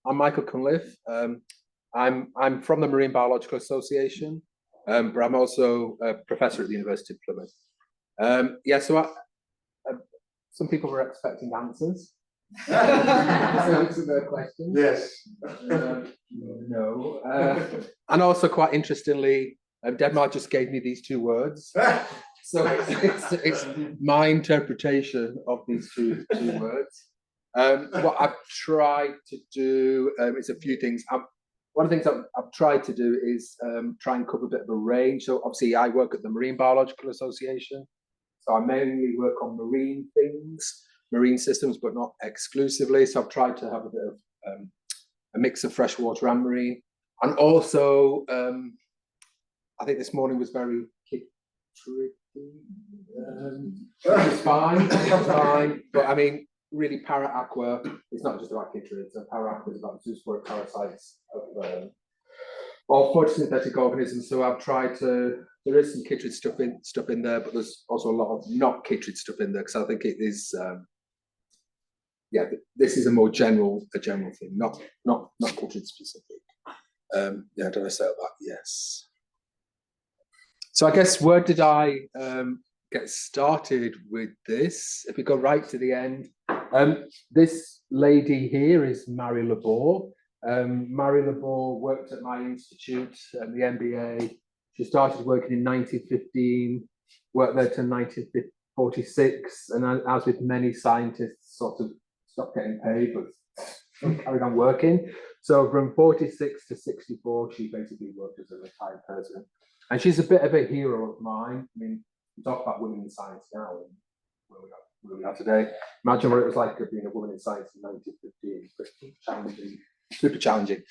I'm Michael Cunliffe. I'm from the Marine Biological Association, but I'm also a professor at the University of Plymouth. Some people were expecting answers. To their questions. Yes. No. And also, quite interestingly, Denmark just gave me these two words. So it's my interpretation of these two words. What I've tried to do is a few things. One of the things I've tried to do is try and cover a bit of a range. So obviously I work at the Marine Biological Association. So I mainly work on marine things, marine systems, but not exclusively. So I've tried to have a bit of a mix of freshwater and marine. And also, I think this morning was very tricky. It's fine, it's fine. But I mean, really, ParAqua is not just about chytrids. So ParAqua is about zoosporic parasites of photosynthetic organisms. So I've tried to. There is some chytrid stuff in there, but there's also a lot of not chytrid stuff in there because I think it is. This is a more general thing, not chytrid specific. Did I say that? Yes. So I guess where did I get started with this? If we go right to the end, this lady here is Marie Labor. Marie Labor worked at my institute, the MBA. She started working in 1915, worked there till 1946, and as with many scientists, sort of stopped getting paid, but carried on working. So from 46 to 64, she basically worked as a retired person. And she's a bit of a hero of mine. I mean, we talk about women in science now, and where we are today. Imagine what it was like being a woman in science in 1915. Pretty challenging, super challenging.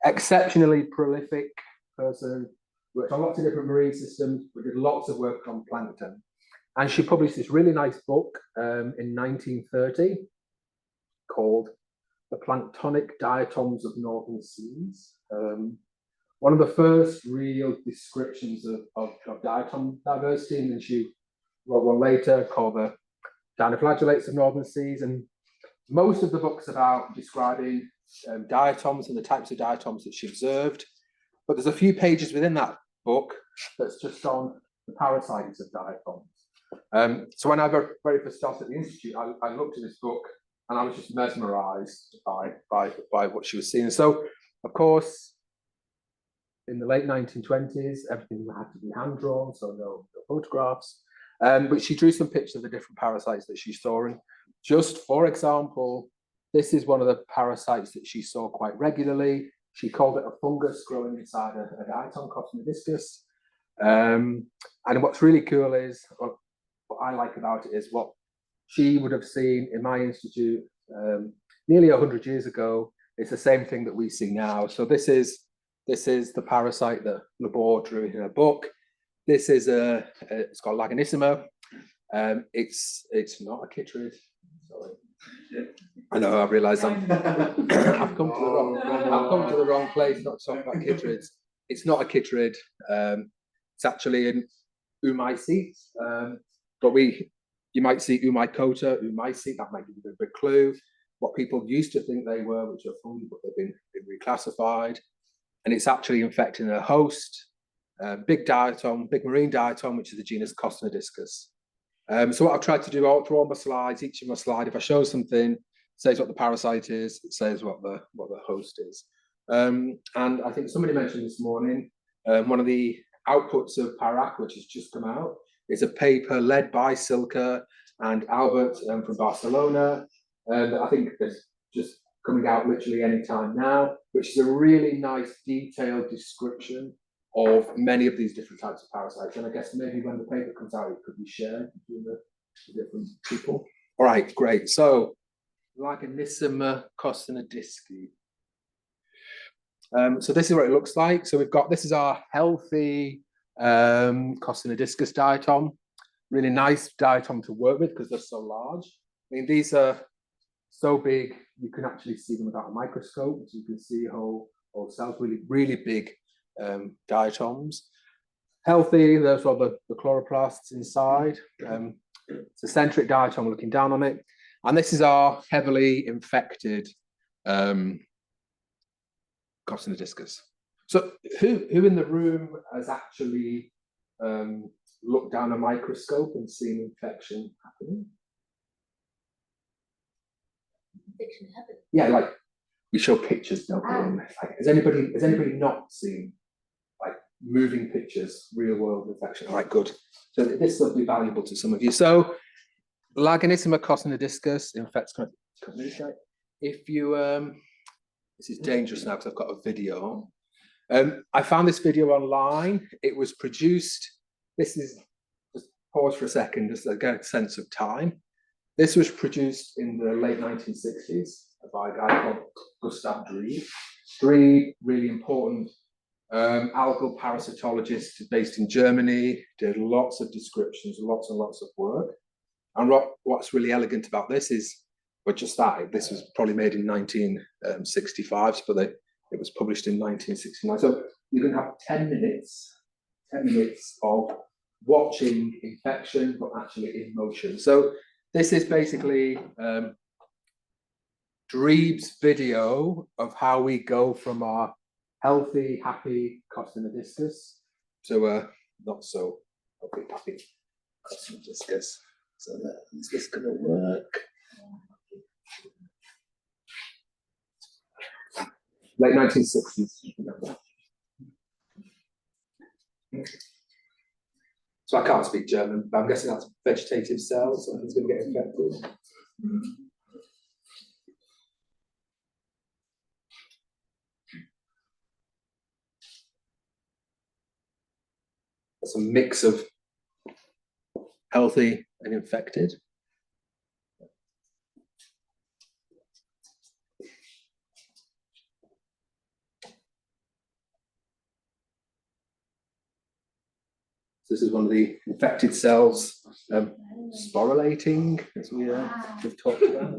Exceptionally prolific person. Worked on lots of different marine systems, but did lots of work on plankton. And she published this really nice book in 1930 called The Planktonic Diatoms of Northern Seas. One of the first real descriptions of diatom diversity, and then she wrote one later called The Dinoflagellates of Northern Seas. And most of the book's about describing diatoms and the types of diatoms that she observed. But there's a few pages within that book that's just on the parasites of diatoms. So when I very first started at the Institute, I looked at this book and I was just mesmerized by what she was seeing. So, of course, in the late 1920s, everything had to be hand-drawn, so no photographs. But she drew some pictures of the different parasites that she saw. And just for example, this is one of the parasites that she saw quite regularly. She called it a fungus growing inside a diatom, Cosmodiscus. And what's really cool is, what I like about it is what she would have seen in my institute nearly 100 years ago. It's the same thing that we see now. So this is the parasite that Labor drew in her book. This is it's called Laganissima. It's not a chytrid. Sorry. I know. I realise I've come to the wrong place. Not to talk about chytrids. It's not a chytrid. It's actually an oomycete. But you might see Oomycota, oomycete. That might give you a big clue. What people used to think they were, which are fungi, but they've been reclassified. And it's actually infecting a host, big marine diatom, which is the genus Cosmodiscus. So what I've tried to do all through all my slides, each of my slides, if I show something, it says what the parasite is, it says what the host is. And I think somebody mentioned this morning, one of the outputs of ParAqua, which has just come out, is a paper led by Silke and Albert from Barcelona. I think it's just coming out literally any time now, which is a really nice detailed description of many of these different types of parasites. And I guess maybe when the paper comes out, it could be shared between the different people. All right, great. So, Laganissima costinodisci. So this is what it looks like. So this is our healthy Costinodiscus diatom. Really nice diatom to work with because they're so large. I mean, these are so big, you can actually see them without a microscope. So you can see whole cells, really big diatoms. Healthy, there's all the chloroplasts inside. It's a centric diatom looking down on it. And this is our heavily infected Costa discus. So who in the room has actually looked down a microscope and seen infection happening? Infection happening? Yeah, like we show pictures, don't we? Like, has anybody not seen like moving pictures, real world infection? All right, good. So this will be valuable to some of you. So Laganissima costinodiscus infects. If you this is dangerous now because I've got a video. I found this video online. It was produced. This is just pause for a second, just to get a sense of time. This was produced in the late 1960s by a guy called Gustav Drieb. Drieb, really important algal parasitologist based in Germany, did lots of descriptions, lots and lots of work. And what's really elegant about this is, well, just that, this was probably made in 1965, but it was published in 1969. So you can have 10 minutes of watching infection, but actually in motion. So this is basically Drieb's video of how we go from our healthy, happy costinodiscus to not so healthy, happy costinodiscus. So is this going to work? Late 1960s. So I can't speak German, but I'm guessing that's vegetative cells, so it's going to get infected. That's a mix of healthy and infected. So this is one of the infected cells sporulating, as we've talked about.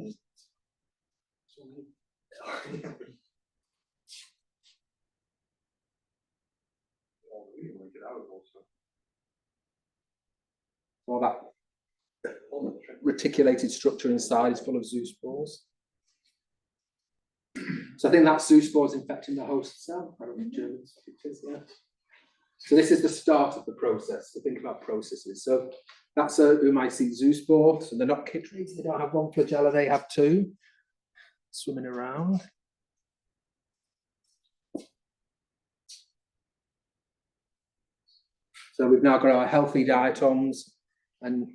All that reticulated structure inside is full of zoospores. So I think that zoospore is infecting the host cell. I don't know if Germans it is, yeah. So this is the start of the process. So think about processes. So that's a oomycete zoospore. So they're not chytrids. They don't have one flagella. They have two swimming around. So we've now got our healthy diatoms, and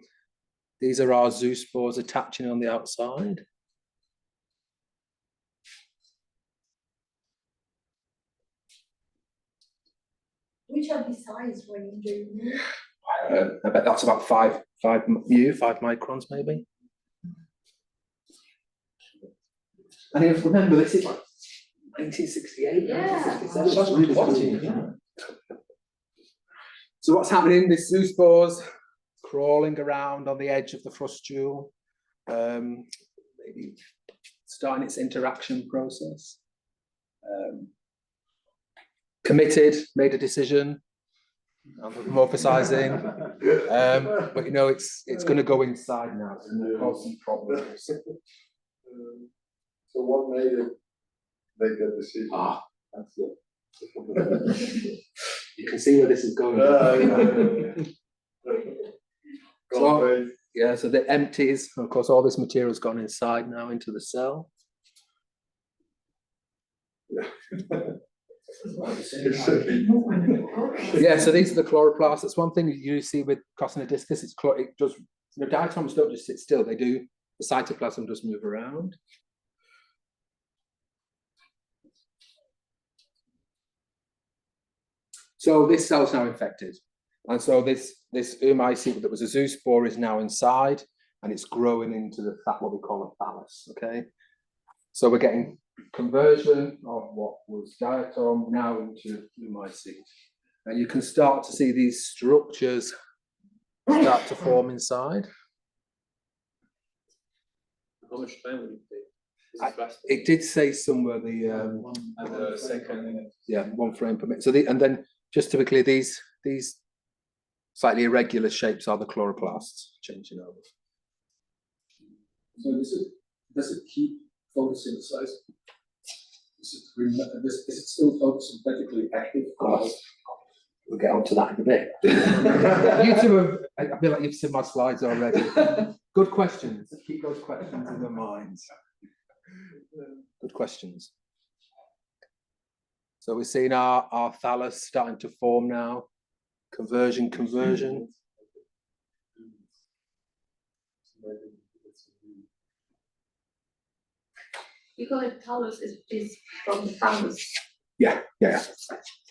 these are our zoospores attaching on the outside. Which are the size when you do? I bet that's about 5 microns maybe. And if remember, this is like 1968. Yeah. 1967. That's really quality. Yeah. So what's happening? This zoospores crawling around on the edge of the frustule, maybe starting its interaction process. Committed, made a decision, anthropomorphizing, but you know it's going to go inside now. It's going to cause some problems. So what made it make that decision? That's it. You can see where this is going. So, yeah, so the empties, of course, all this material has gone inside now into the cell. Yeah, so these are the chloroplasts. That's one thing you see with costinodiscus. It does, you know, diatoms don't just sit still. They do. The cytoplasm does move around. So this cell's now infected, and so this oomycete that was a zoospore is now inside, and it's growing into what we call a thallus. Okay, so we're getting conversion of what was diatom now into oomycete, and you can start to see these structures start to form inside. How much time would it take? It did say somewhere the second. Yeah, 1 frame per minute. So and then just to be clear, these slightly irregular shapes are the chloroplasts changing over. So does it keep photosynthesizing? is it still photosynthetically active? We'll get onto that in a bit. You two have, I feel like you've seen my slides already. Good questions. Keep those questions in your minds. Good questions. So we're seeing our thallus starting to form now. Conversion. You call it thallus is from the thallus. Yeah.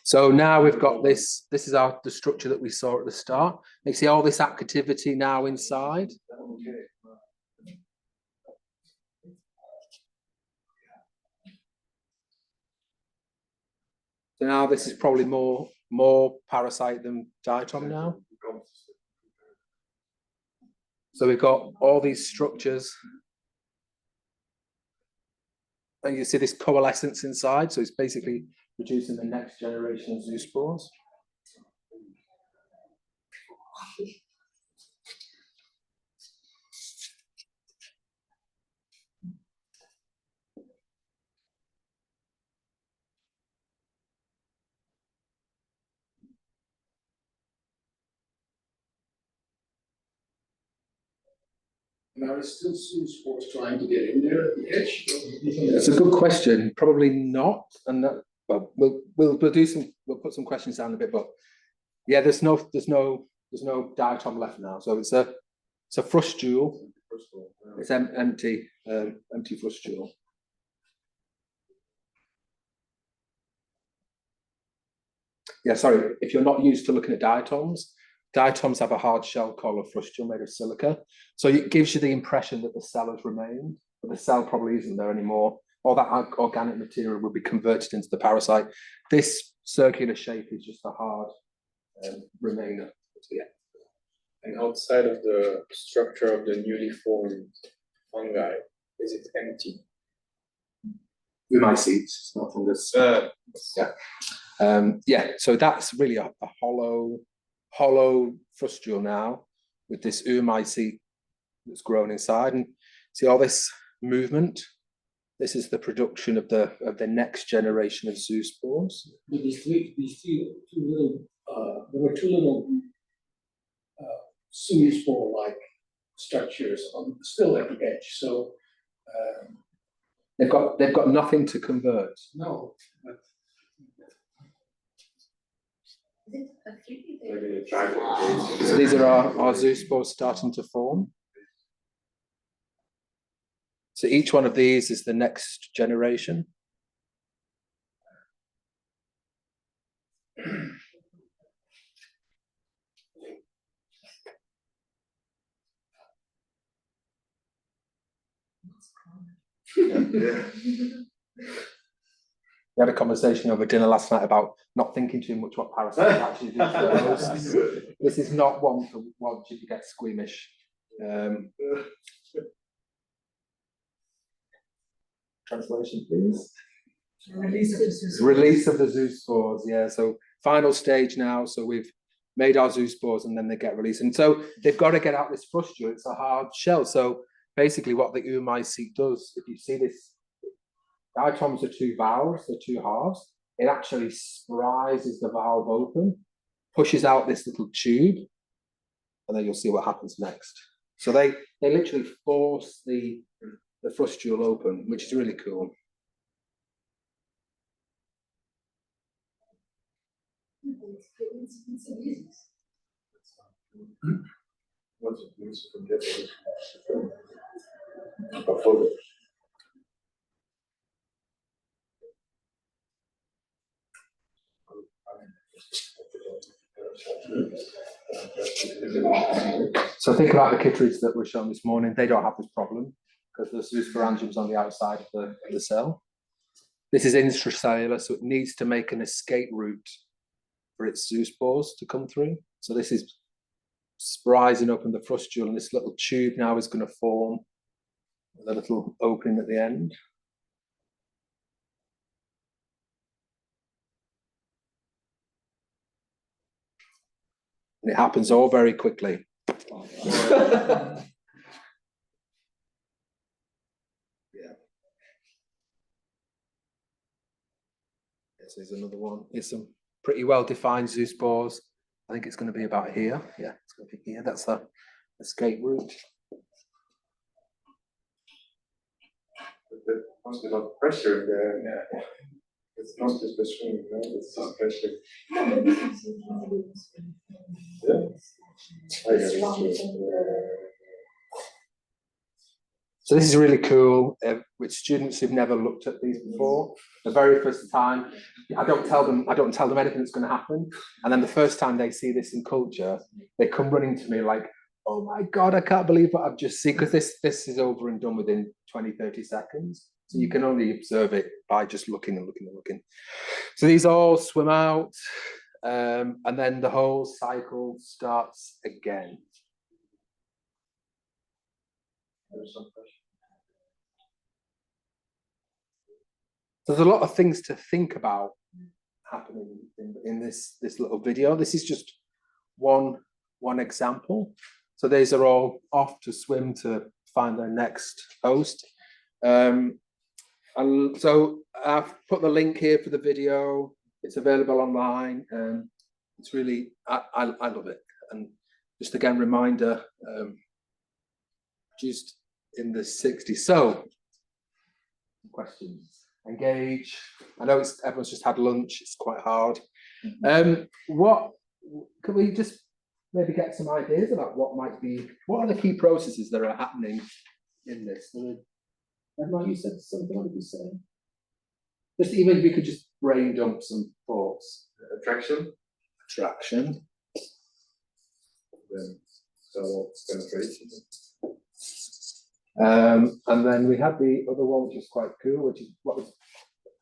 So now we've got this. This is the structure that we saw at the start. You see all this activity now inside. So now this is probably more parasite than diatom now. So we've got all these structures. And you see this coalescence inside. So it's basically producing the next generation of zoospores. Now, is still zoospores trying to get in there at the edge? That's a good question. Probably not. And that, but we'll do some. We'll put some questions down in a bit. But yeah, there's no diatom left now. So it's a frustule. It's empty frustule. Yeah, sorry. If you're not used to looking at diatoms have a hard shell collar frustule made of silica. So it gives you the impression that the cell has remained, but the cell probably isn't there anymore. All that organic material will be converted into the parasite. This circular shape is just a hard remainder. So, yeah. And outside of the structure of the newly formed fungi, is it empty? We might see it's not fungus. Yeah. So that's really a hollow frustule now with this oomycete that's grown inside, and see all this movement. This is the production of the next generation of zoospores. These two little, there were two little zoospore-like structures still at the edge. So they've got nothing to convert. no. So these are our zoospores starting to form. So each one of these is the next generation. We had a conversation over dinner last night about not thinking too much what parasites actually do to the hosts. This is not one for once if you get squeamish. Translation, please. Release of the zoospores. Yeah. So final stage now. So we've made our zoospores and then they get released. And so they've got to get out this frustule. It's a hard shell. So basically what the oomycete does, if you see this, diatoms are two valves, they're two halves. It actually sprises the valve open, pushes out this little tube, and then you'll see what happens next. So they literally force the frustule open, which is really cool. So think about the chytrids that were shown this morning. They don't have this problem because the zoosporangium's on the outside of the cell. This is intracellular, so it needs to make an escape route for its zoospores to come through. So this is sprising open the frustule, and this little tube now is going to form with a little opening at the end. And it happens all very quickly. Yeah. This is another one. It's some pretty well defined zoospores. I think it's going to be about here. Yeah, it's going to be here. That's the escape route. There must be a lot of pressure in there. Yeah. It's not just the swimming, no? It's just pressure. Yeah. I guess it's true. So this is really cool with students who've never looked at these before. The very first time, I don't tell them anything that's going to happen. And then the first time they see this in culture, they come running to me like, oh my God, I can't believe what I've just seen, because this is over and done within 20, 30 seconds. So you can only observe it by just looking and looking and looking. So these all swim out, and then the whole cycle starts again. There's a lot of things to think about happening in this little video. This is just one example. So these are all off to swim to find their next host. And so I've put the link here for the video. It's available online. It's really, I love it. And just again, reminder, just in the 60s. So, questions, engage. I know everyone's just had lunch. It's quite hard. What can we just maybe get some ideas about what are the key processes that are happening in this? Emma, you said something. What did you say? Just even if we could just brain dump some thoughts. Attraction. Then so penetration. And then we had the other one, which is quite cool, which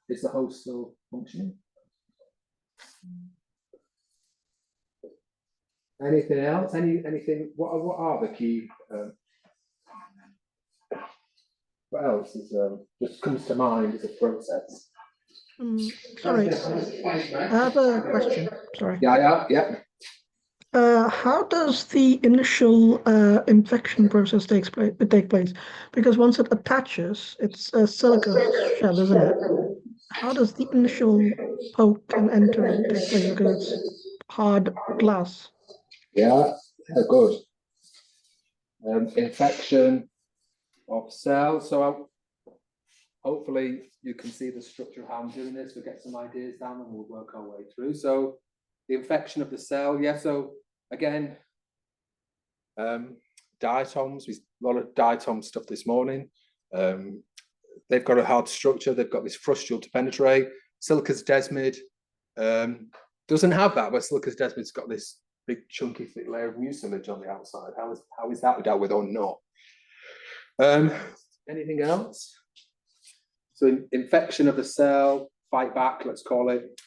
is the host still functioning? Anything else? Anything? What are the key? What else is just comes to mind as a process? Sorry, I have a question. Sorry. Yeah. How does the initial infection process take place? Because once it attaches, it's a silica shell, isn't it? How does the initial poke and entering take place? Because it's hard glass. Yeah, good. Infection of cells. So hopefully you can see the structure of how I'm doing this. We'll get some ideas down and we'll work our way through. So the infection of the cell, yeah. So again, diatoms. A lot of diatom stuff this morning. They've got a hard structure. They've got this frustule to penetrate. Silicus desmid doesn't have that, but Silicus desmid's got this big chunky thick layer of mucilage on the outside. How is that dealt with or not? Anything else? So infection of the cell, fight back, let's call it.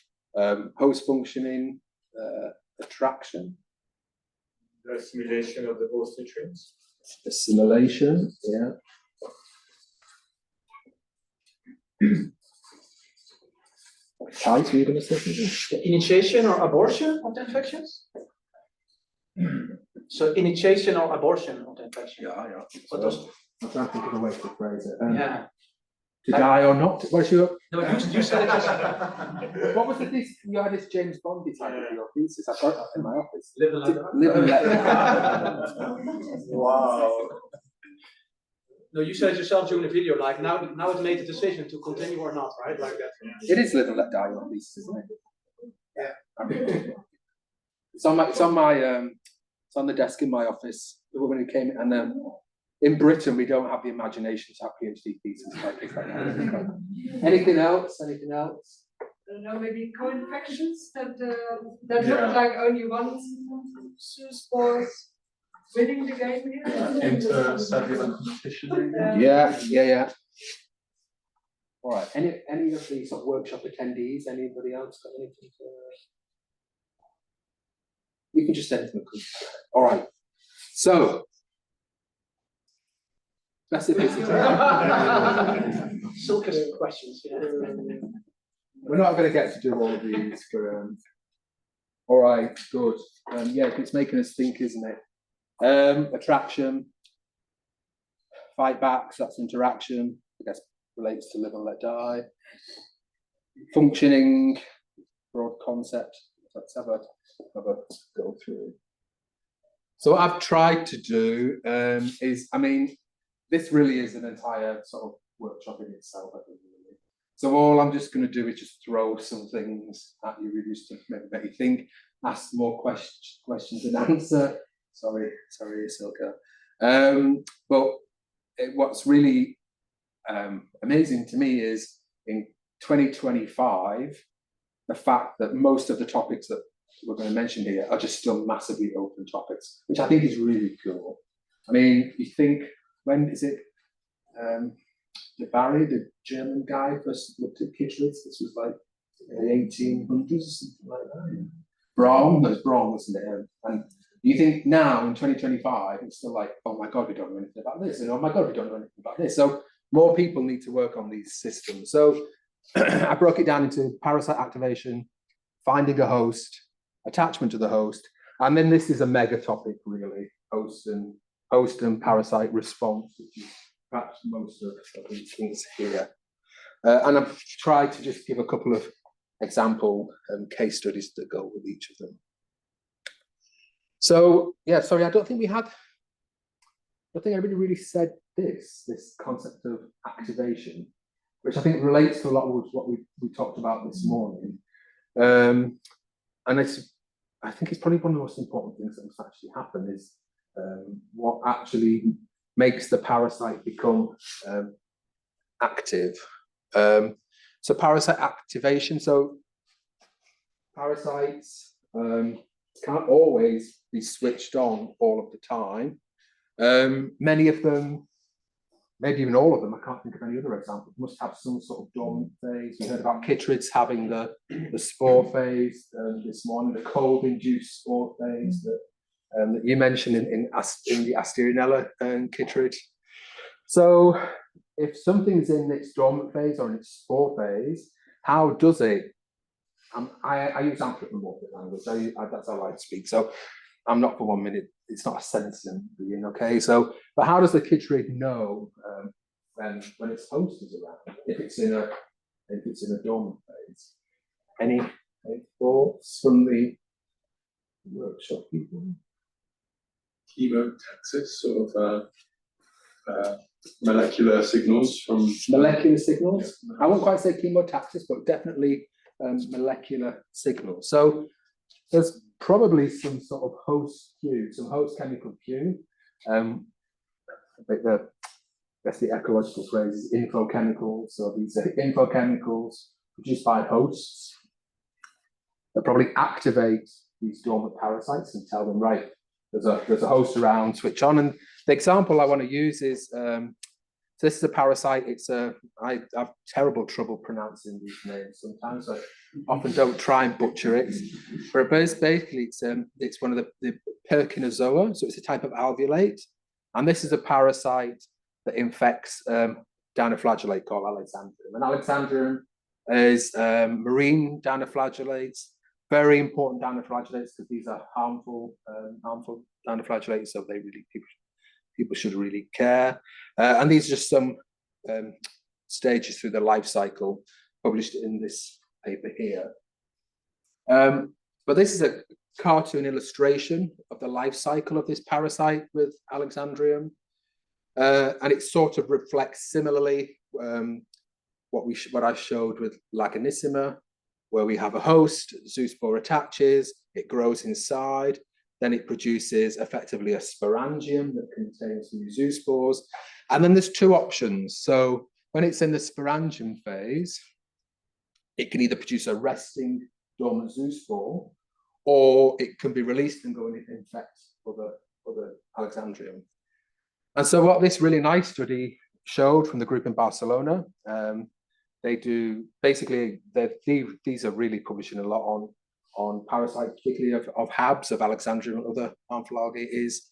Host functioning, attraction. The assimilation of the host nutrients. Assimilation, yeah. Charles, were you going to say something? The initiation or abortion of the infections? So initiation or abortion of the infection? Yeah. What does? I'm trying to think of a way to phrase it. Yeah. To die or not? What's your? No, you said it just. What was it? You had this James Bond type of your thesis. I've got that in my office. Live and let die. Live and let die. Wow. No, you said it yourself during the video, like now it's made the decision to continue or not, right? Like that. It is live and let die your thesis, isn't it? Yeah. It's on the desk in my office. The woman who came in, and in Britain we don't have the imagination to have PhD theses like this. Anything else? Anything else? I don't know, maybe co-infections that look like only one zoospores winning the game here. Intercellular competition. Yeah. All right. Any of these sort of workshop attendees? Anybody else got anything to? You can just send them. All right. So specificity. Silkest questions. Yeah. We're not going to get to do all of these, but all right, good. Yeah, it's making us think, isn't it? Attraction, fight back, so that's interaction. I guess relates to live and let die. functioning, broad concept. Let's have a go through. So what I've tried to do is, I mean, this really is an entire sort of workshop in itself, I think, really. So all I'm just going to do is just throw some things at you, really, just to maybe make you think, ask more questions and answer. Sorry, Silke. But what's really amazing to me is in 2025, the fact that most of the topics that we're going to mention here are just still massively open topics, which I think is really cool. I mean, you think, when is it, de Barry, the German guy, first looked at Kittlitz? This was like in the 1800s, something like that. Braun, no, it's Braun, wasn't it? And you think now in 2025, it's still like, oh my God, we don't know anything about this, and oh my God, we don't know anything about this. So more people need to work on these systems. So I broke it down into parasite activation, finding a host, attachment to the host, and then this is a mega topic, really, host and parasite response, which is perhaps most of these things here. And I've tried to just give a couple of example case studies that go with each of them. So yeah, sorry, I don't think anybody really said this concept of activation, which I think relates to a lot of what we talked about this morning. And I think it's probably one of the most important things that must actually happen is what actually makes the parasite become active. So parasite activation, so parasites can't always be switched on all of the time. Many of them, maybe even all of them, I can't think of any other examples, must have some sort of dormant phase. We heard about chytrids having the spore phase this morning, the cold-induced spore phase that you mentioned in the Asterianella chytrid. So if something's in its dormant phase or in its spore phase, how does it? I use anthropomorphic language, that's how I speak. So I'm not for 1 minute, it's not a sentient being, okay? So, but how does the chytrid know when its host is around, if it's in a dormant phase? Any thoughts from the workshop people? Chemotaxis, sort of molecular signals from molecular signals. I won't quite say chemotaxis, but definitely molecular signals. So there's probably some sort of host cue, some host chemical cue. That's the ecological phrase is infochemicals. So these are infochemicals produced by hosts that probably activate these dormant parasites and tell them, right, there's a host around, switch on. And the example I want to use is, so this is a parasite. I have terrible trouble pronouncing these names sometimes. I often don't try and butcher it. But basically, it's one of the Perkinozoa, so it's a type of alveolate. And this is a parasite that infects dinoflagellate called Alexandrium. And Alexandrium is marine dinoflagellates, very important dinoflagellates because these are harmful dinoflagellates, so they really people should really care. And these are just some stages through the life cycle published in this paper here. But this is a cartoon illustration of the life cycle of this parasite with Alexandrium. And it sort of reflects similarly what I showed with Laganissima, where we have a host, zoospore attaches, it grows inside, then it produces effectively a sporangium that contains new zoospores. And then there's two options. So when it's in the sporangium phase, it can either produce a resting dormant zoospore, or it can be released and go and infect other Alexandrium. And so what this really nice study showed from the group in Barcelona, they do basically, these are really publishing a lot on parasites, particularly of HABs, of Alexandrium and other harmful algae, is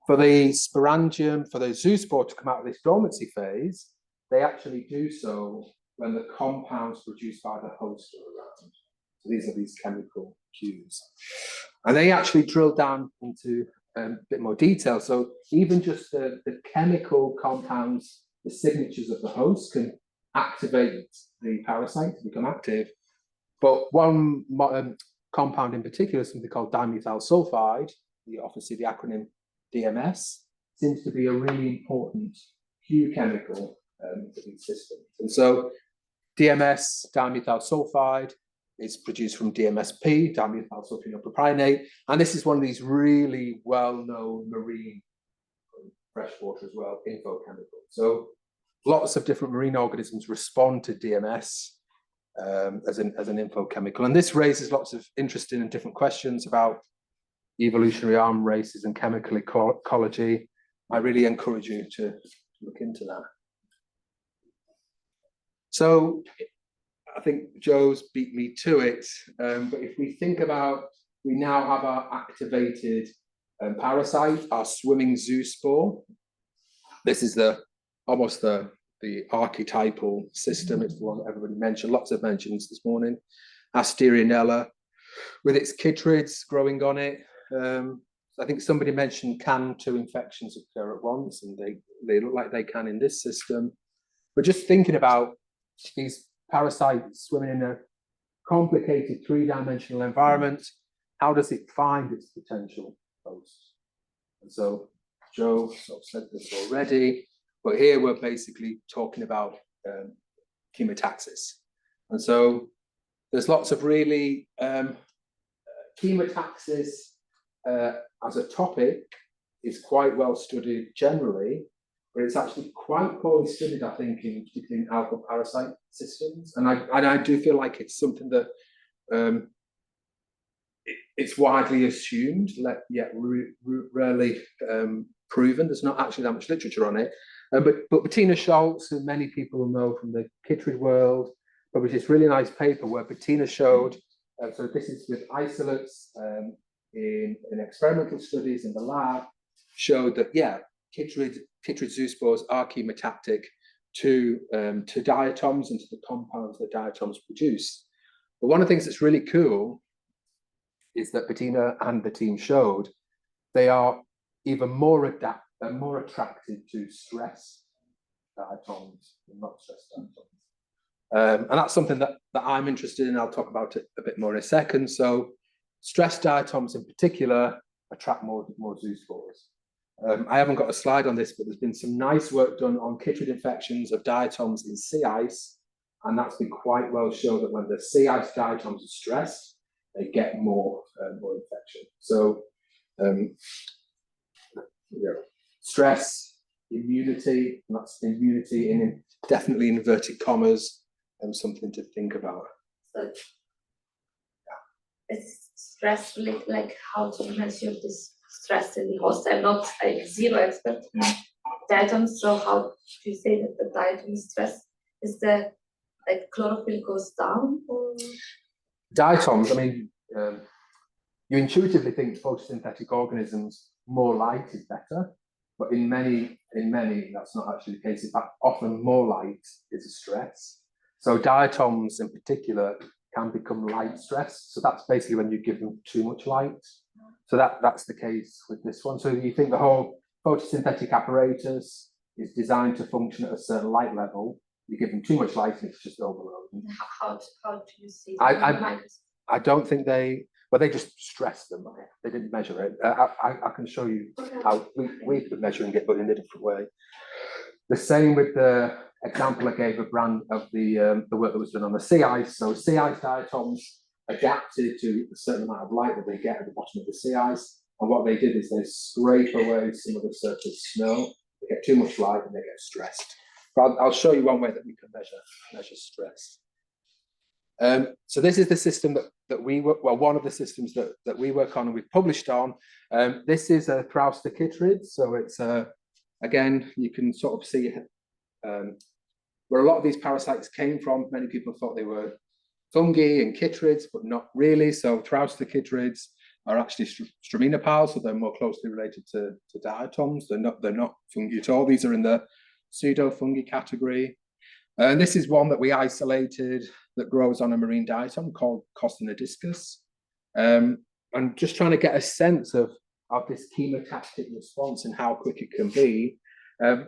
for the sporangium, for the zoospore to come out of this dormancy phase, they actually do so when the compounds produced by the host are around. So these are these chemical cues. And they actually drill down into a bit more detail. So even just the chemical compounds, the signatures of the host can activate the parasite to become active. But one compound in particular, something called dimethyl sulfide, obviously the acronym DMS, seems to be a really important cue chemical for these systems. And so DMS, dimethyl sulfide, is produced from DMSP, dimethyl sulfonylpropionate, and this is one of these really well-known marine, freshwater as well, infochemicals. So lots of different marine organisms respond to DMS as an infochemical, and this raises lots of interesting and different questions about evolutionary arm races and chemical ecology. I really encourage you to look into that. So I think Joe's beat me to it, but if we think about, we now have our activated parasite, our swimming zoospore. This is almost the archetypal system. It's the one that everybody mentioned, lots of mentions this morning. Asterianella, with its chytrids growing on it. I think somebody mentioned can 2 infections occur at once, and they look like they can in this system. But just thinking about these parasites swimming in a complicated 3-dimensional environment, how does it find its potential hosts? And so Joe sort of said this already, but here we're basically talking about chemotaxis. And so there's lots of really chemotaxis as a topic is quite well studied generally, but it's actually quite poorly studied, I think, particularly in algal parasite systems. And I do feel like it's something that it's widely assumed, yet rarely proven. There's not actually that much literature on it. But Bettina Schultz, who many people will know from the chytrid world, published this really nice paper where Bettina showed, so this is with isolates in experimental studies in the lab, showed that, yeah, chytrid zoospores are chemotactic to diatoms and to the compounds that diatoms produce. But one of the things that's really cool is that Bettina and the team showed they are even more attracted to stress diatoms than not stress diatoms. And that's something that I'm interested in. I'll talk about it a bit more in a second. So stress diatoms in particular attract more zoospores. I haven't got a slide on this, but there's been some nice work done on chytrid infections of diatoms in sea ice, and that's been quite well shown that when the sea ice diatoms are stressed, they get more infection. So stress, immunity, and that's immunity in definitely inverted commas, and something to think about. So it's stress related, like how to measure this stress in the host. I'm not a zero expert in diatoms, so how do you say that the diatom stress is the like chlorophyll goes down? Or? Diatoms, I mean, you intuitively think photosynthetic organisms, more light is better, but in many that's not actually the case. In fact, often more light is a stress. So diatoms in particular can become light stressed. So that's basically when you give them too much light. So that's the case with this one. So you think the whole photosynthetic apparatus is designed to function at a certain light level. You give them too much light and it's just overloaded. How do you see that? I don't think they just stress them. They didn't measure it. I can show you how we've been measuring it, but in a different way. The same with the example I gave of the work that was done on the sea ice. So sea ice diatoms adapted to a certain amount of light that they get at the bottom of the sea ice. And what they did is they scrape away some of the surface snow. They get too much light and they get stressed. But I'll show you one way that we can measure stress. So this is the system that we work, well, one of the systems that we work on and we've published on. This is a Thrauster chytrid. So it's again, you can sort of see where a lot of these parasites came from. Many people thought they were fungi and chytrids, but not really. So Thrauster chytrids are actually straminophiles, so they're more closely related to diatoms. They're not fungi at all. These are in the pseudo-fungi category. And this is one that we isolated that grows on a marine diatom called Costinodiscus. And just trying to get a sense of this chemotactic response and how quick it can be.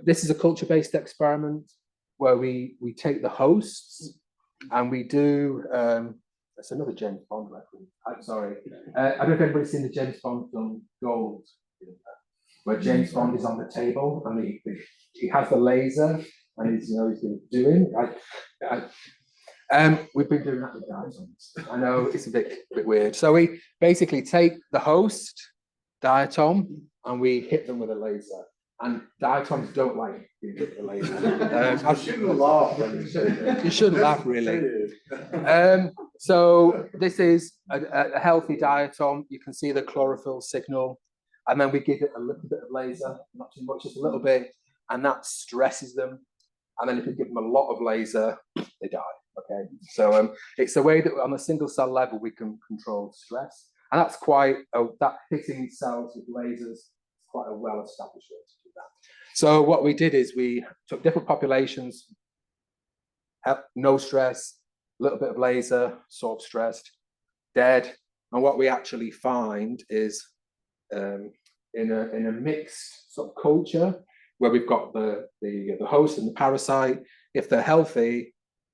This is a culture-based experiment. where we take the hosts and we do, that's another James Bond reference. I'm sorry. I don't know if anybody's seen the James Bond film Gold, where James Bond is on the table and he has the laser and he's been doing. We've been doing that with diatoms. I know it's a bit weird. So we basically take the host diatom and we hit them with a laser. And diatoms don't like being hit with a laser. You shouldn't laugh when you say that. You shouldn't laugh, really. So this is a healthy diatom. You can see the chlorophyll signal. And then we give it a little bit of laser, not too much, just a little bit. And that stresses them. And then if you give them a lot of laser, they die. Okay, so it's a way that on a single cell level we can control stress, and that's that hitting cells with lasers is quite a well-established way to do that. So what we did is we took different populations, no stress, a little bit of laser, sort of stressed, dead, and what we actually find is in a mixed sort of culture where we've got the host and the parasite. If they're healthy,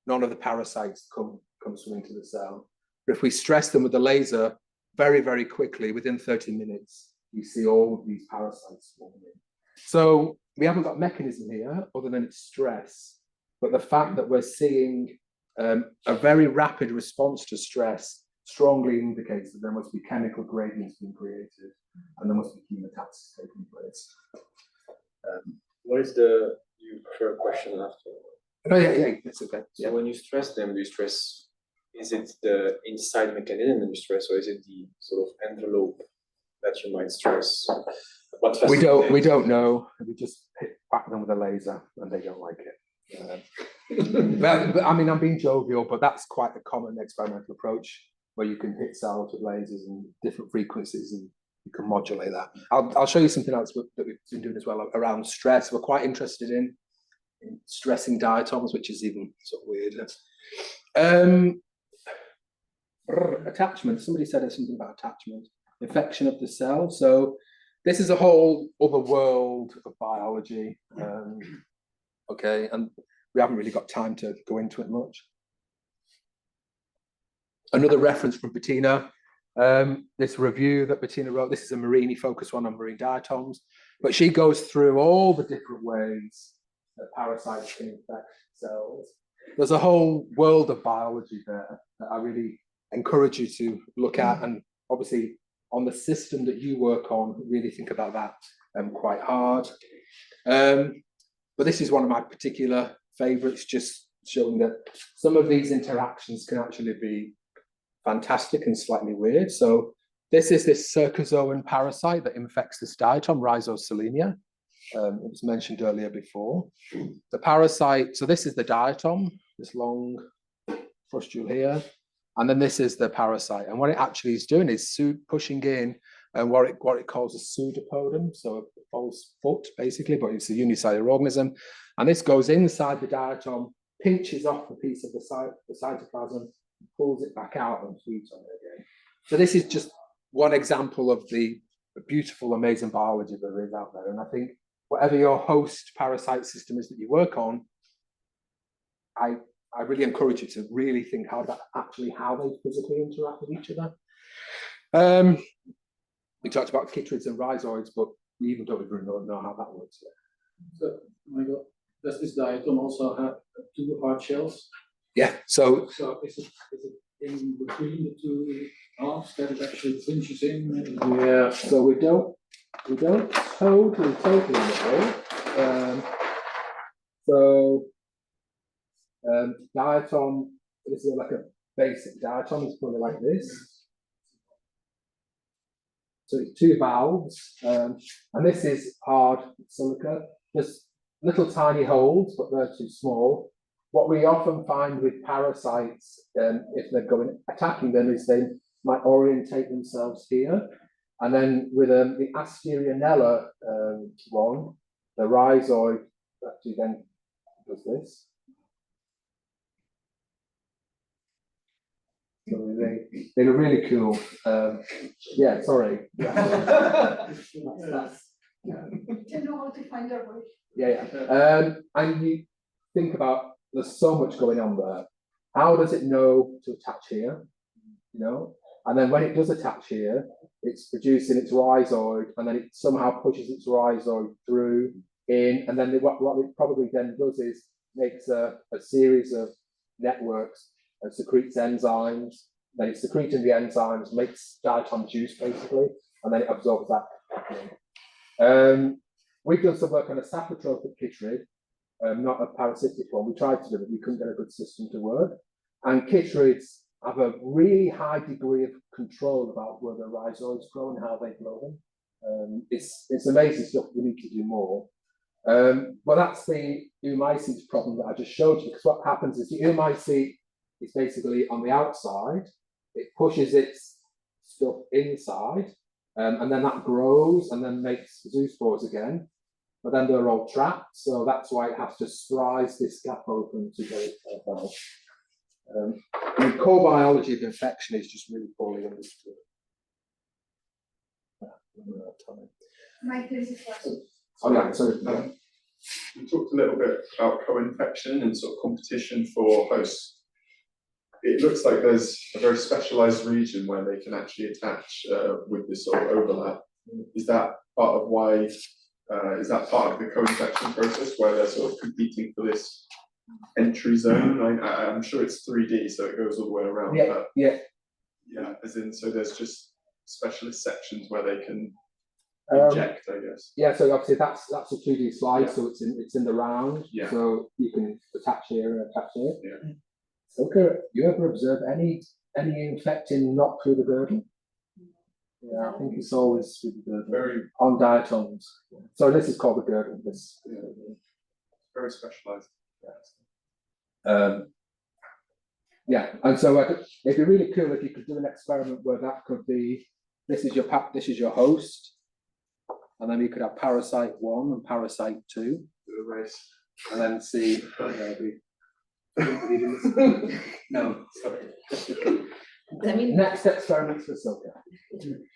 none of the parasites come swimming to the cell. But if we stress them with the laser, very, very quickly, within 30 minutes, you see all these parasites swarming. So we haven't got mechanism here other than it's stress. But the fact that we're seeing a very rapid response to stress strongly indicates that there must be chemical gradients being created and there must be chemotaxis taking place. What is you prefer question after? Oh, yeah, that's okay. So when you stress them, is it the inside mechanism that you stress, or is it the sort of envelope that you might stress? We don't know. We just whack them with a laser and they don't like it. But I mean, I'm being jovial, but that's quite a common experimental approach where you can hit cells with lasers and different frequencies and you can modulate that. I'll show you something else that we've been doing as well around stress. We're quite interested in stressing diatoms, which is even sort of weird. Attachment. Somebody said something about attachment, infection of the cell. So this is a whole other world of biology. Okay, and we haven't really got time to go into it much. Another reference from Bettina. This review that Bettina wrote, this is a Marini focused one on marine diatoms, but she goes through all the different ways that parasites can infect cells. There's a whole world of biology there that I really encourage you to look at, and obviously on the system that you work on, really think about that quite hard. But this is one of my particular favorites, just showing that some of these interactions can actually be fantastic and slightly weird. So this is this cercozoan parasite that infects this diatom, Rhizoselinia. It was mentioned earlier before. The parasite, so this is the diatom, this long pustule here, and then this is the parasite. And what it actually is doing is pushing in what it calls a pseudopodum, so a false foot basically, but it's a unicellular organism. And this goes inside the diatom, pinches off a piece of the cytoplasm, pulls it back out and feeds on it again. So this is just one example of the beautiful, amazing biology there is out there. And I think whatever your host parasite system is that you work on, I really encourage you to really think how they physically interact with each other. We talked about chytrids and rhizoids, but we even don't really know how that works yet. So, Michael, does this diatom also have two hard shells? Yeah. So is it in between the two halves that it actually finishes in? Yeah. So we don't totally know. Diatom, this is like a basic diatom, it's probably like this. So it's two valves, and this is hard silica, just little tiny holes, but they're too small. What we often find with parasites, if they're attacking them, is they might orientate themselves here. And then with the Asterianella one, the rhizoid actually then does this. So they're really cool. Yeah, sorry. Yeah. You know how to find their way. Yeah. And think about, there's so much going on there. How does it know to attach here? You know, and then when it does attach here, it's producing its rhizoid, and then it somehow pushes its rhizoid through in, and then what it probably then does is makes a series of networks and secretes enzymes. Then it's secreting the enzymes, makes diatom juice basically, and then it absorbs that. We've done some work on a saprotrophic chytrid, not a parasitic one. We tried to do it, we couldn't get a good system to work. And chytrids have a really high degree of control about where the rhizoids grow and how they grow them. It's amazing stuff. We need to do more. But that's the oomycetes problem that I just showed you, because what happens is the oomycete is basically on the outside, it pushes its stuff inside, and then that grows and then makes zoospores again, but then they're all trapped, so that's why it has to slice this gap open to get it out. The core biology of infection is just really poorly understood. Mike, there's a question. Oh yeah, so We talked a little bit about co-infection and sort of competition for hosts. It looks like there's a very specialized region where they can actually attach with this sort of overlap. Is that part of why, is that part of the co-infection process where they're sort of competing for this entry zone? I'm sure it's 3D, so it goes all the way around. yeah, But yeah. yeah, as in, so there's just specialist sections where they can inject, I guess. Yeah, so obviously that's a 2D slide, Yeah. so it's in the round, Yeah. so you can attach here and attach here. Yeah. Okay, you ever observe any infecting not through the girdle? Yeah, I think it's always through the girdle. Very, On diatoms. So this is called the girdle. This. very specialized. Yeah, and so it'd be really cool if you could do an experiment where that could be, this is your host, and then you could have parasite 1 and parasite 2, Do the race. and then see. No, sorry. I mean, Next experiments for Soka.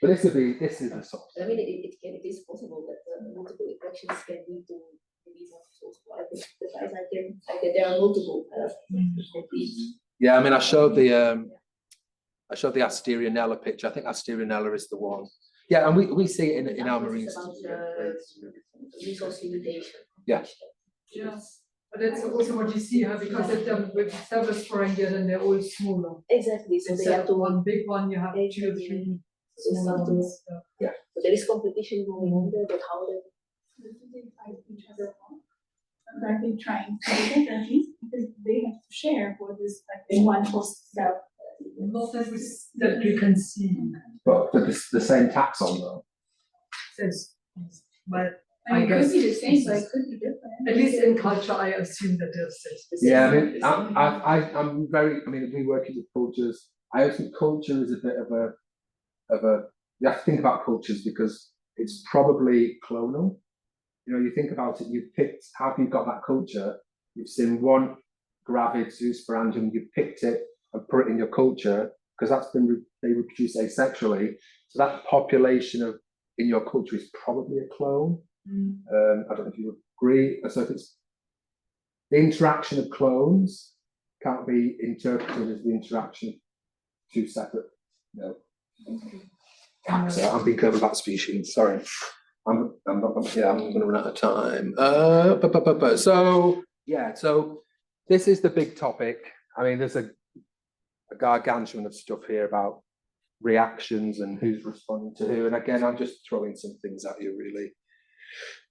But this is the source. I mean, it is possible that multiple infections can lead to release of source. I think there are multiple Yeah, I mean, I showed the Asterianella picture. I think Asterianella is the one. Yeah, and we see it in our marine about system. resource limitation. Yeah. Yes, but that's also what you see, huh? Because if they're with several sporangia, then they're all smaller. Exactly. So they Instead have of to one big one, you have 2 or 3 smaller ones. Yeah. So there is competition going on there, but how they They fight each other off. Are they trying to do differently because they have to share what is like in one host cell? Not that you can see. But the same taxon though. Says, but I mean, it I could guess be the same, but it could be different. at least in culture, I assume that there's this. Yeah, I mean, we working with cultures. I always think culture is a bit of a, you have to think about cultures because it's probably clonal. You know, you think about it, you've picked, how have you got that culture? You've seen one gravid zoosporangium, you've picked it and put it in your culture, because that's been, they reproduce asexually. So that population in your culture is probably a clone. I don't know if you would agree. So if it's the interaction of clones can't be interpreted as the interaction of 2 separate, no. Taxa, I'm being clever about species, sorry. I'm going to run out of time. So this is the big topic. I mean, there's a gargantuan of stuff here about reactions and who's responding to who. And again, I'm just throwing some things at you, really.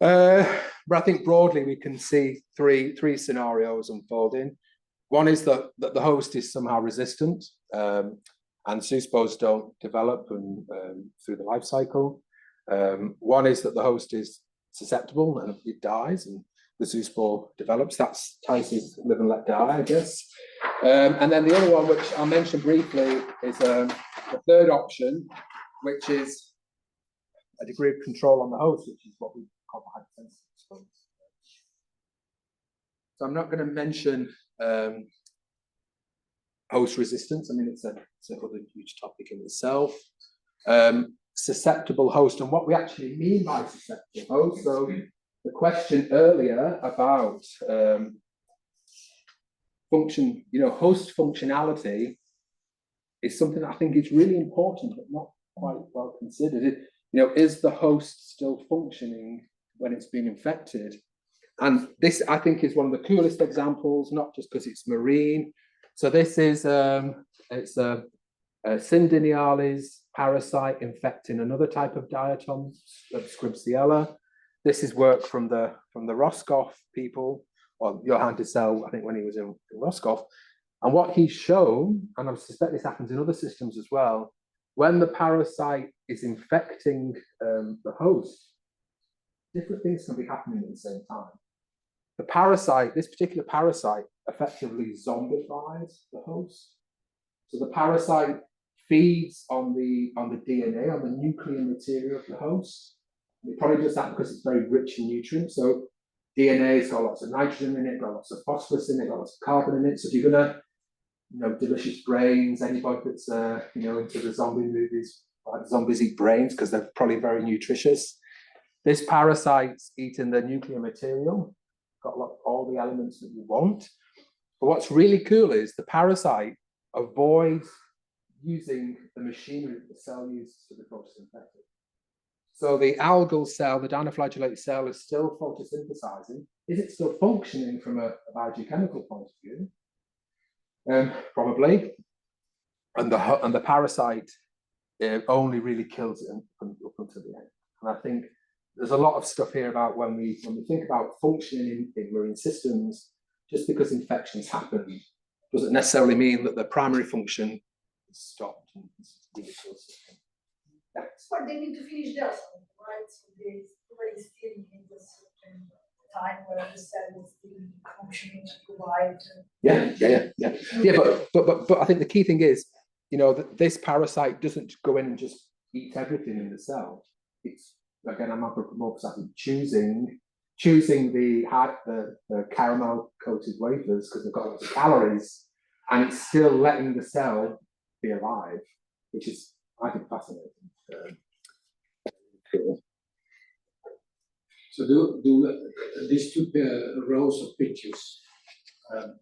But I think broadly we can see three scenarios unfolding. One is that the host is somehow resistant, and zoospores don't develop through the life cycle. One is that the host is susceptible and it dies, and the zoospore develops. That's Tice's live and let die, I guess. And then the other one, which I'll mention briefly, is the third option, which is a degree of control on the host, which is what we call the hypersensitive response. So I'm not going to mention host resistance. I mean, it's another huge topic in itself. Susceptible host, and what we actually mean by susceptible host. So the question earlier about function, host functionality is something I think is really important, but not quite well considered. Is the host still functioning when it's been infected? And this, I think, is one of the coolest examples, not just because it's marine. So this is, it's a Syndinialis parasite infecting another type of diatom, Scribsiella. This is work from the Roscoff people, or Johann de Sel, I think, when he was in Roscoff. And what he's shown, and I suspect this happens in other systems as well, when the parasite is infecting the host, different things can be happening at the same time. The parasite, this particular parasite, effectively zombifies the host. So the parasite feeds on the DNA, on the nuclear material of the host. It probably does that because it's very rich in nutrients. So DNA's got lots of nitrogen in it, got lots of phosphorus in it, got lots of carbon in it. So if you're gonna, delicious brains, anybody that's into the zombie movies, like zombies eat brains because they're probably very nutritious. This parasite's eating the nuclear material, got all the elements that you want. But what's really cool is the parasite avoids using the machinery that the cell uses to be photosynthetic. So the algal cell, the dinoflagellated cell, is still photosynthesizing. Is it still functioning from a biogeochemical point of view? Probably. And the parasite only really kills it up until the end. And I think there's a lot of stuff here about when we think about functioning in marine systems, just because infections happen doesn't necessarily mean that the primary function is stopped. But they need to finish their stuff, right? So they already still in this time where the cell is still functioning to provide. But I think the key thing is, that this parasite doesn't go in and just eat everything in the cell. It's, again, I'm anthropomorphizing, choosing the caramel coated wafers because they've got lots of calories, and it's still letting the cell be alive, which is, I think, fascinating. Cool. So do these two rows of pictures, what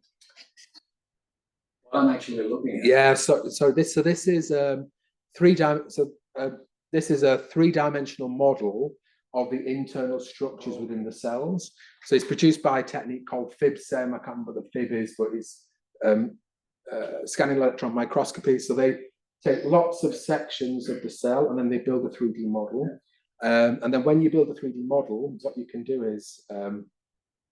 I'm actually looking at? Yeah. So this is this is a three-dimensional model of the internal structures within the cells. So it's produced by a technique called FIB-SEM. I can't remember what the FIB is, but it's scanning electron microscopy. So they take lots of sections of the cell and then they build a 3D model. And then when you build a 3D model, what you can do is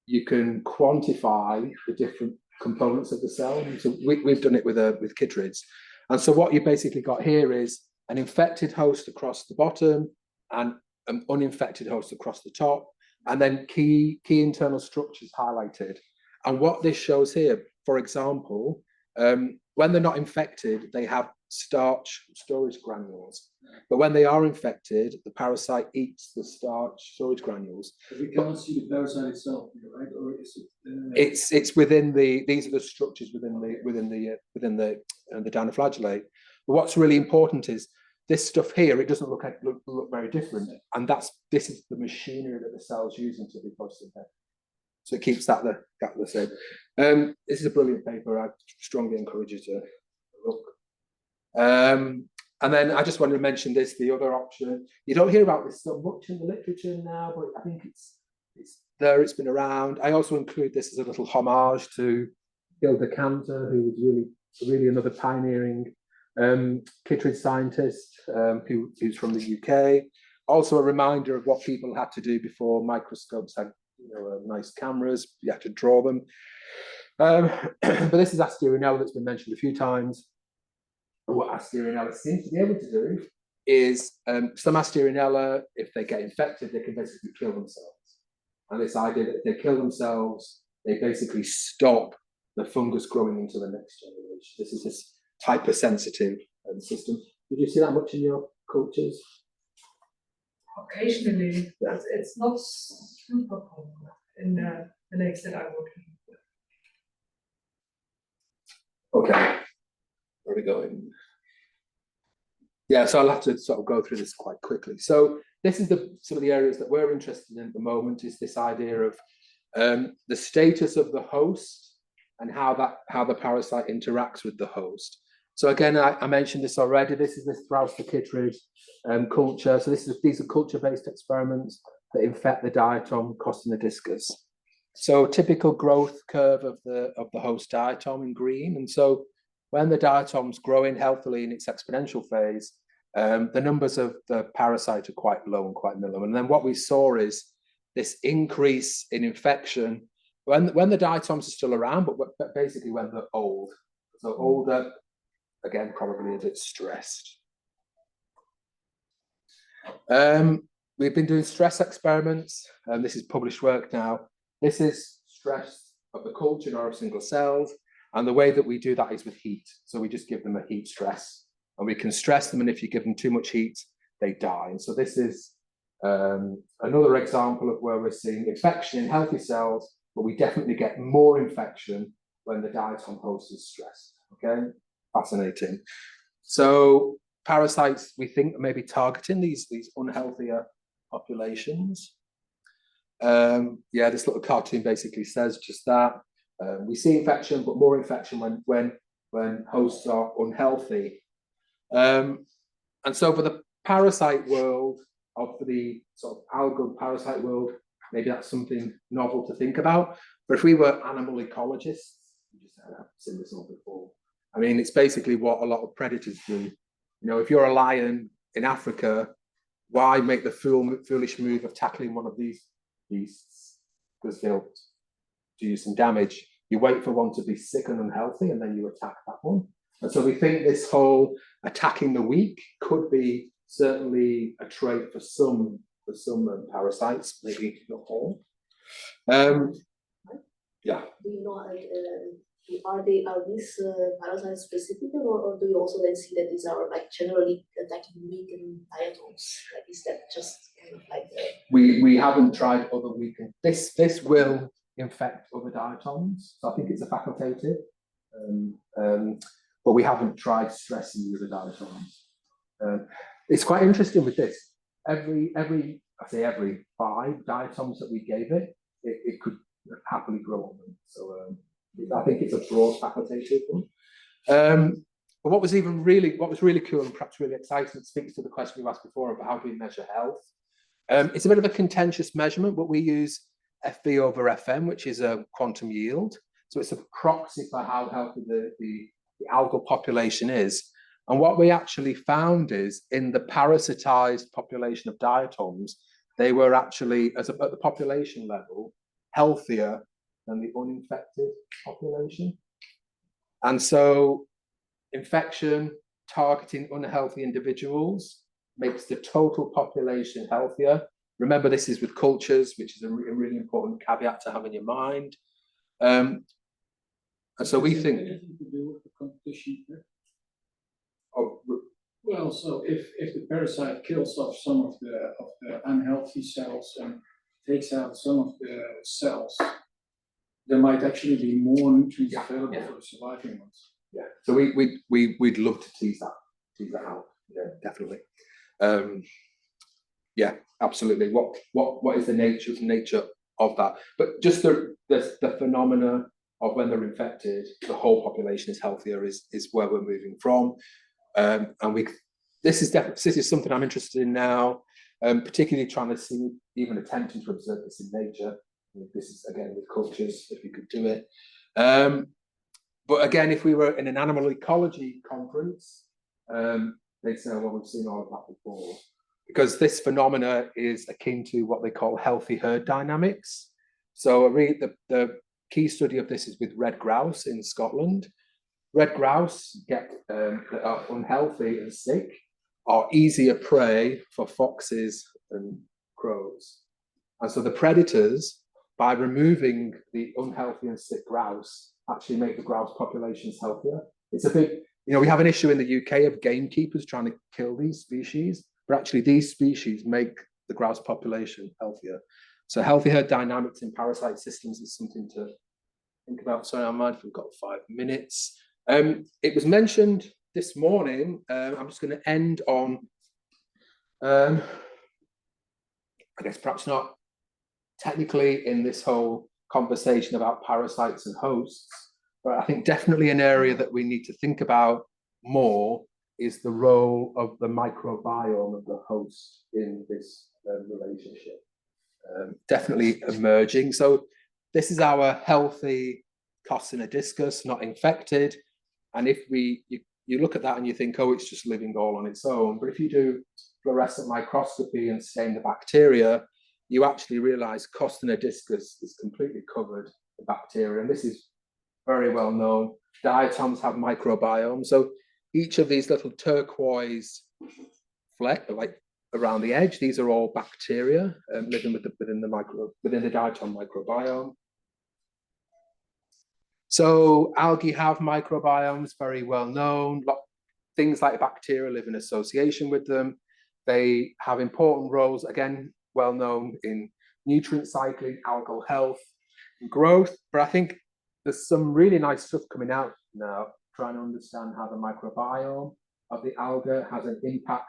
you can quantify the different components of the cell. So we've done it with chytrids. And so what you basically got here is an infected host across the bottom and an uninfected host across the top, and then key internal structures highlighted. And what this shows here, for example, when they're not infected, they have starch storage granules. But when they are infected, the parasite eats the starch storage granules. But we cannot see the parasite itself, right? Or is it? It's within these are the structures within the dinoflagellate. But what's really important is this stuff here. It doesn't look very different, and this is the machinery that the cell's using to be photosynthetic. So it keeps that the same. This is a brilliant paper. I strongly encourage you to look. And then I just wanted to mention this, the other option. You don't hear about this so much in the literature now, but I think it's there, it's been around. I also include this as a little homage to Hilda Cantor, who was really another pioneering chytrid scientist who's from the UK. Also a reminder of what people had to do before microscopes had nice cameras. You had to draw them. But this is Asterianella that's been mentioned a few times. What Asterianella seems to be able to do is some Asterianella, if they get infected, they can basically kill themselves. And this idea that if they kill themselves, they basically stop the fungus growing into the next generation. This is this hypersensitive system. Did you see that much in your cultures? Occasionally, but it's not super common in the lakes that I work in. Okay, where are we going? Yeah, so I'll have to sort of go through this quite quickly. So this is some of the areas that we're interested in at the moment, is this idea of the status of the host and how the parasite interacts with the host. So again, I mentioned this already. This is this Thrauster-Kittredge culture. So these are culture-based experiments that infect the diatom costernodiscus. So typical growth curve of the host diatom in green. And so when the diatom's growing healthily in its exponential phase, the numbers of the parasite are quite low and quite minimal. And then what we saw is this increase in infection when the diatoms are still around, but basically when they're old. So older, again, probably a bit stressed. We've been doing stress experiments, and this is published work now. This is stress of the culture or of single cells, and the way that we do that is with heat. So we just give them a heat stress, and we can stress them, and if you give them too much heat, they die. And so this is another example of where we're seeing infection in healthy cells, but we definitely get more infection when the diatom host is stressed. Okay, fascinating. So parasites, we think, may be targeting these unhealthier populations. Yeah, this little cartoon basically says just that. We see infection, but more infection when hosts are unhealthy. And so for the parasite world, or for the sort of algal parasite world, maybe that's something novel to think about. But if we were animal ecologists, we just have seen this all before. I mean, it's basically what a lot of predators do. You know, if you're a lion in Africa, why make the foolish move of tackling one of these beasts? Because they'll do you some damage. You wait for one to be sick and unhealthy, and then you attack that one. And so we think this whole attacking the weak could be certainly a trait for some parasites, maybe not all. Yeah. Do you know, are these parasites specific, or do you also then see that these are like generally attacking weakened diatoms? Like, is that just kind of like we haven't tried other weakened. This will infect other diatoms. So I think it's a facultative, but we haven't tried stressing the other diatoms. It's quite interesting with this. Every 5 diatoms that we gave it could happily grow on them. So I think it's a broad facultative one. But what was really cool and perhaps really exciting, speaks to the question you asked before about how do we measure health. It's a bit of a contentious measurement, but we use FV over FM, which is a quantum yield. So it's a proxy for how healthy the algal population is. And what we actually found is in the parasitized population of diatoms, they were actually, at the population level, healthier than the uninfected population. And so infection targeting unhealthy individuals makes the total population healthier. Remember, this is with cultures, which is a really important caveat to have in your mind. And so we think... Anything to do with the competition here? Oh, well, so if the parasite kills off some of the unhealthy cells and takes out some of the cells, there might actually be more nutrients available for the surviving ones. Yeah, so we'd love to tease that out. Yeah, definitely. Yeah, absolutely. What is the nature of that? But just the phenomena of when they're infected, the whole population is healthier is where we're moving from. And this is something I'm interested in now, particularly trying to see, even attempting to observe this in nature. This is again with cultures, if you could do it. But again, if we were in an animal ecology conference, they'd say, well, we've seen all of that before. Because this phenomena is akin to what they call healthy herd dynamics. So the key study of this is with red grouse in Scotland. Red grouse that are unhealthy and sick are easier prey for foxes and crows. And so the predators, by removing the unhealthy and sick grouse, actually make the grouse populations healthier. It's a big, we have an issue in the UK of gamekeepers trying to kill these species, but actually these species make the grouse population healthier. So healthy herd dynamics in parasite systems is something to think about. Sorry, I'm mindful we've got 5 minutes. It was mentioned this morning. I'm just going to end on, I guess perhaps not technically in this whole conversation about parasites and hosts, But I think definitely an area that we need to think about more is the role of the microbiome of the host in this relationship. Definitely emerging. So this is our healthy Costina discus, not infected. And if you look at that and you think, oh, it's just living all on its own. But if you do fluorescent microscopy and stain the bacteria, you actually realize Costina discus is completely covered in bacteria. And this is very well known. Diatoms have microbiomes. So each of these little turquoise fleck, like around the edge, these are all bacteria living within the diatom microbiome. So algae have microbiomes, very well known. Things like bacteria live in association with them. They have important roles, again, well known in nutrient cycling, algal health, and growth. But I think there's some really nice stuff coming out now, trying to understand how the microbiome of the alga has an impact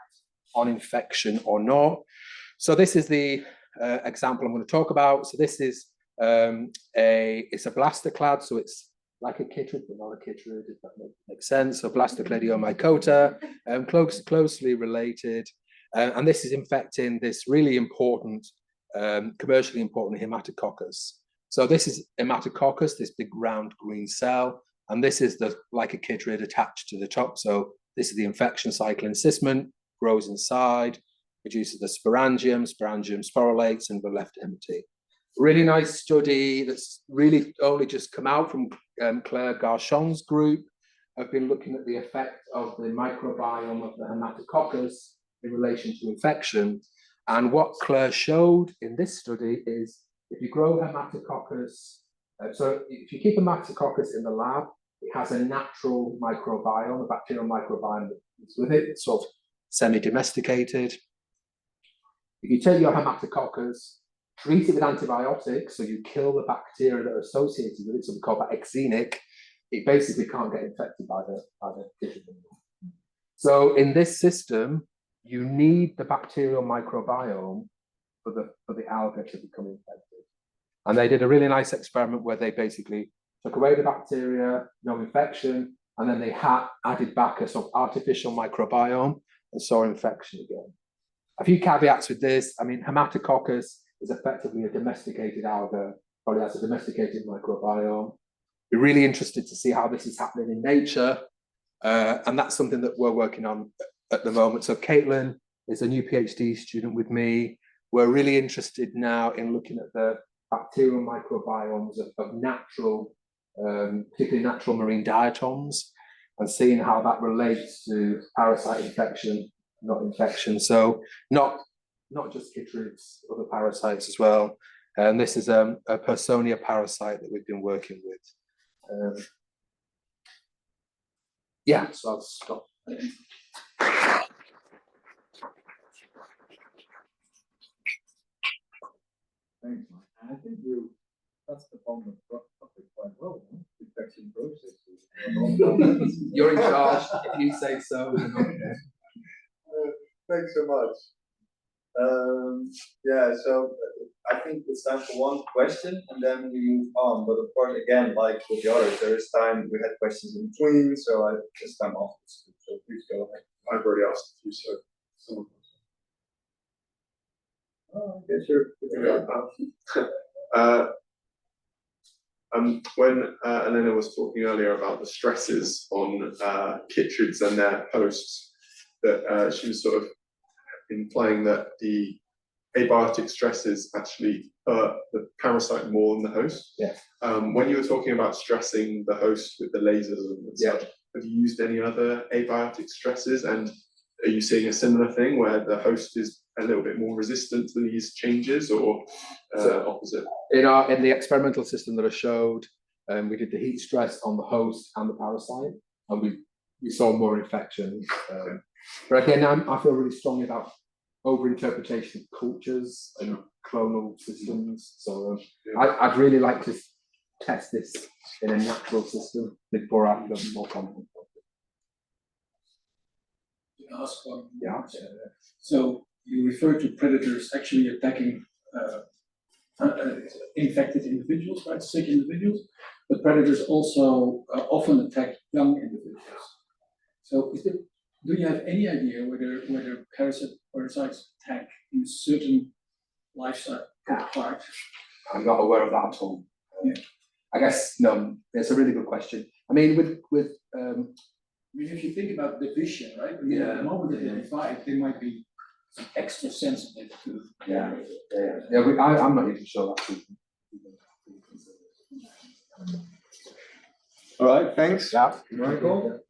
on infection or not. So this is the example I'm going to talk about. So this is it's a blastoclad, so it's like a chytrid, but not a chytrid, if that makes sense. So blastocladiomycota, closely related. And this is infecting this really important, commercially important hematococcus. So this is hematococcus, this big round green cell, and this is the like a chytrid attached to the top. So this is the infection cycle encystment, grows inside, produces the sporangium sporulates, and we're left empty. Really nice study that's really only just come out from Claire Garchon's group. I've been looking at the effect of the microbiome of the hematococcus in relation to infection. And what Claire showed in this study is if you grow hematococcus, so if you keep hematococcus in the lab, it has a natural microbiome, a bacterial microbiome that's with it. It's sort of semi-domesticated. If you take your hematococcus, treat it with antibiotics, so you kill the bacteria that are associated with it, so we call that exenic, it basically can't get infected by the tissue. So in this system, you need the bacterial microbiome for the alga to become infected. And they did a really nice experiment where they basically took away the bacteria, no infection, and then they added back a sort of artificial microbiome and saw infection again. A few caveats with this. I mean, Hematococcus is effectively a domesticated alga, probably has a domesticated microbiome. We're really interested to see how this is happening in nature. And that's something that we're working on at the moment. So Caitlin is a new PhD student with me. We're really interested now in looking at the bacterial microbiomes of natural, particularly natural marine diatoms, and seeing how that relates to parasite infection, not infection. So not just chytrids, other parasites as well. And this is a Personia parasite that we've been working with. Yeah, so I'll stop. Thanks, Mike. And I think you touched upon the topic quite well, huh? Infection processes. You're in charge, if you say so. Thanks so much. Yeah, so I think it's time for one question and then we move on. But of course, again, like with the others, there is time. We had questions in between, so it's time afterwards. So please go ahead. I've already asked you, so someone. Oh, okay, sure. When Elena was talking earlier about the stresses on chytrids and their hosts, that she was sort of implying that the abiotic stresses actually hurt the parasite more than the host. Yeah. When you were talking about stressing the host with the lasers and such, have you used any other abiotic stresses? And are you seeing a similar thing where the host is a little bit more resistant to these changes, or opposite? In the experimental system that I showed, we did the heat stress on the host and the parasite, and we saw more infections. But again, I feel really strongly about overinterpretation of cultures and clonal systems. So I'd really like to test this in a natural system before I go more confident. Ask one. Yeah. So you refer to predators actually attacking infected individuals, right? Sick individuals. But predators also often attack young individuals. So do you have any idea whether parasites attack in a certain lifestyle part? I'm not aware of that at all. Yeah. I guess no. It's a really good question. I mean, with I mean, if you think about division, right? I mean, Yeah, at the moment that yeah. they divide, they might be extra sensitive to. I'm not even sure that's even. All right, thanks. Yeah. Michael.